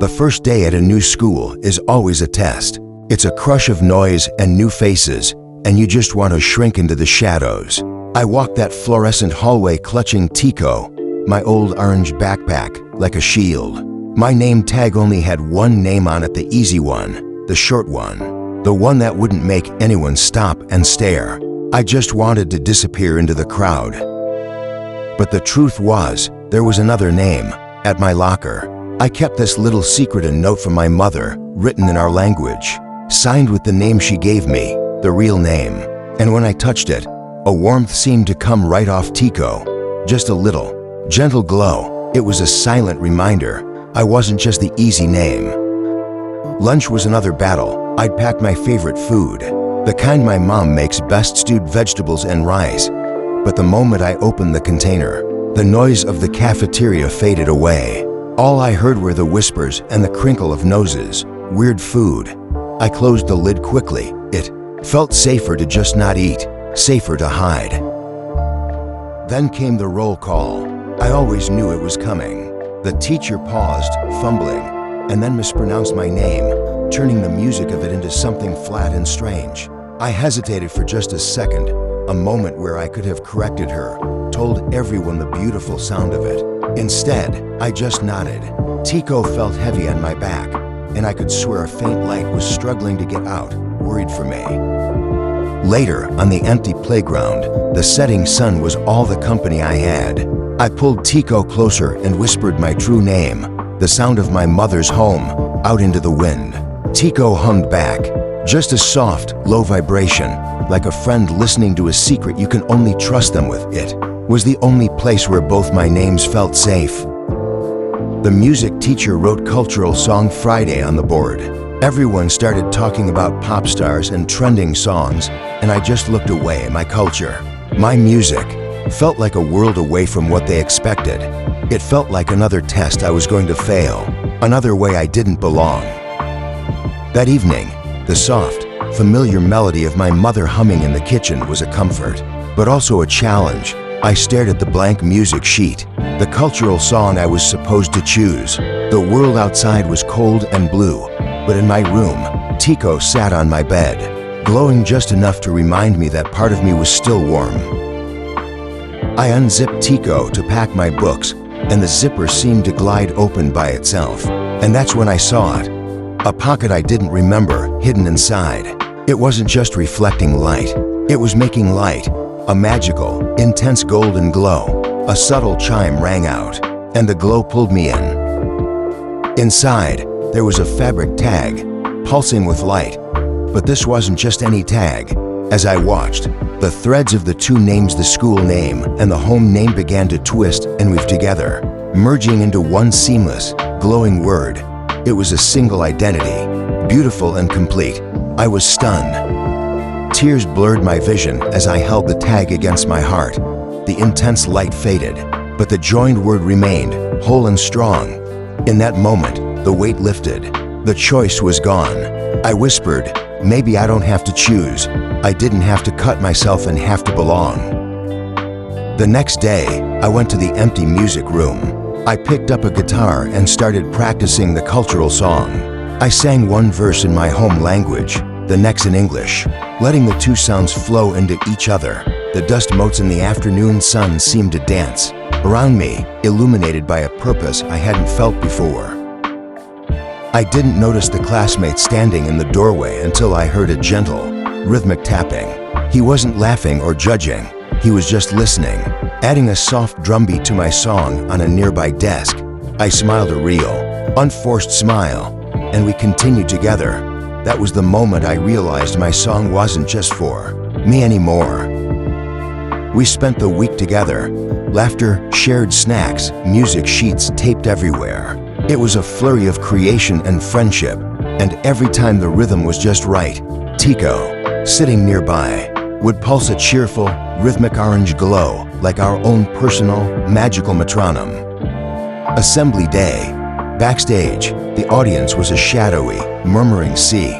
The first day at a new school is always a test. It's a crush of noise and new faces, and you just want to shrink into the shadows. I walked that fluorescent hallway clutching Tiko, my old orange backpack, like a shield. My name tag only had one name on it, the easy one, the short one, the one that wouldn't make anyone stop and stare. I just wanted to disappear into the crowd. But the truth was, there was another name at my locker. I kept this little secret, a note from my mother, written in our language, signed with the name she gave me, the real name. And when I touched it, a warmth seemed to come right off Tiko. Just a little, gentle glow. It was a silent reminder I wasn't just the easy name. Lunch was another battle. I'd pack my favorite food, the kind my mom makes, best stewed vegetables and rice. But the moment I opened the container, the noise of the cafeteria faded away. All I heard were the whispers and the crinkle of noses. Weird food. I closed the lid quickly. It felt safer to just not eat, safer to hide. Then came the roll call. I always knew it was coming. The teacher paused, fumbling, and then mispronounced my name, turning the music of it into something flat and strange. I hesitated for just a second, a moment where I could have corrected her, told everyone the beautiful sound of it. Instead, I just nodded. Tiko felt heavy on my back, and I could swear a faint light was struggling to get out, worried for me. Later, on the empty playground, the setting sun was all the company I had. I pulled Tiko closer and whispered my true name, the sound of my mother's home, out into the wind. Tiko hummed back, just a soft, low vibration, like a friend listening to a secret you can only trust them with. It was the only place where both my names felt safe. The music teacher wrote Cultural Song Friday on the board. Everyone started talking about pop stars and trending songs, and I just looked away. My culture, my music, felt like a world away from what they expected. It felt like another test I was going to fail, another way I didn't belong. That evening, the soft, familiar melody of my mother humming in the kitchen was a comfort, but also a challenge. I stared at the blank music sheet, the cultural song I was supposed to choose. The world outside was cold and blue, but in my room, Tiko sat on my bed, glowing just enough to remind me that part of me was still warm. I unzipped Tiko to pack my books, and the zipper seemed to glide open by itself. And that's when I saw it. A pocket I didn't remember, hidden inside. It wasn't just reflecting light. It was making light, a magical, intense golden glow. A subtle chime rang out, and the glow pulled me in. Inside, there was a fabric tag, pulsing with light. But this wasn't just any tag. As I watched, the threads of the two names, the school name and the home name, began to twist and weave together, merging into one seamless, glowing word. It was a single identity, beautiful and complete. I was stunned. Tears blurred my vision as I held the tag against my heart. The intense light faded, but the joined word remained, whole and strong. In that moment, the weight lifted. The choice was gone. I whispered, maybe I don't have to choose. I didn't have to cut myself and have to belong. The next day, I went to the empty music room. I picked up a guitar and started practicing the cultural song. I sang one verse in my home language, the next in English, letting the two sounds flow into each other. The dust motes in the afternoon sun seemed to dance around me, illuminated by a purpose I hadn't felt before. I didn't notice the classmate standing in the doorway until I heard a gentle, rhythmic tapping. He wasn't laughing or judging. He was just listening, adding a soft drumbeat to my song on a nearby desk. I smiled, a real, unforced smile, and we continued together. That was the moment I realized my song wasn't just for me anymore. We spent the week together. Laughter, shared snacks, music sheets taped everywhere. It was a flurry of creation and friendship, and every time the rhythm was just right, Tiko, sitting nearby, would pulse a cheerful, rhythmic orange glow like our own personal, magical metronome. Assembly day. Backstage, the audience was a shadowy, murmuring sea.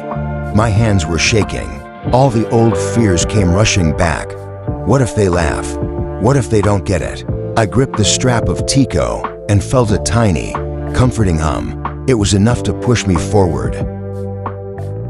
My hands were shaking. All the old fears came rushing back. What if they laugh? What if they don't get it? I gripped the strap of Tiko and felt a tiny, comforting hum. It was enough to push me forward.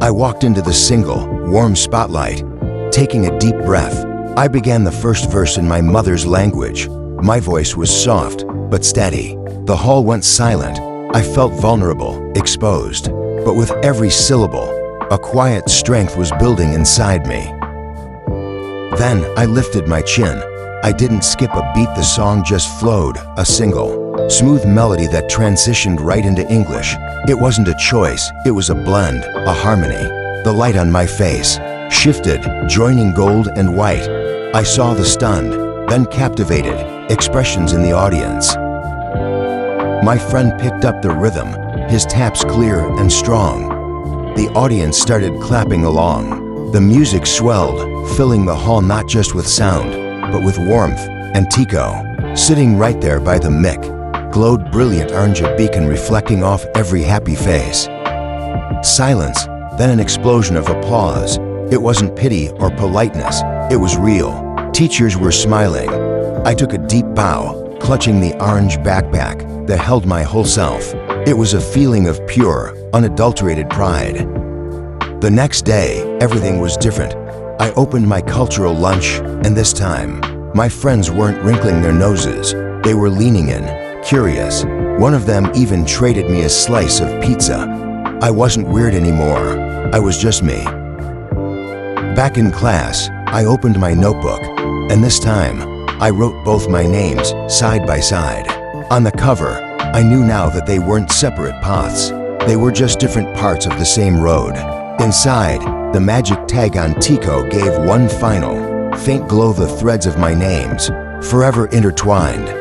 I walked into the single, warm spotlight. Taking a deep breath, I began the first verse in my mother's language. My voice was soft, but steady. The hall went silent. I felt vulnerable, exposed. But with every syllable, a quiet strength was building inside me. Then I lifted my chin. I didn't skip a beat, the song just flowed, a single, smooth melody that transitioned right into English. It wasn't a choice, it was a blend, a harmony. The light on my face shifted, joining gold and white. I saw the stunned, then captivated, expressions in the audience. My friend picked up the rhythm, his taps clear and strong. The audience started clapping along. The music swelled, filling the hall not just with sound, but with warmth. And Tiko, sitting right there by the mic, glowed brilliant orange, a beacon reflecting off every happy face. Silence, then an explosion of applause. It wasn't pity or politeness, it was real. Teachers were smiling. I took a deep bow, clutching the orange backpack that held my whole self. It was a feeling of pure, unadulterated pride. The next day, everything was different. I opened my cultural lunch, and this time, my friends weren't wrinkling their noses. They were leaning in, curious. One of them even traded me a slice of pizza. I wasn't weird anymore. I was just me. Back in class, I opened my notebook, and this time, I wrote both my names side by side. On the cover, I knew now that they weren't separate paths. They were just different parts of the same road. Inside, the magic tag on Tiko gave one final, faint glow, the threads of my names, forever intertwined.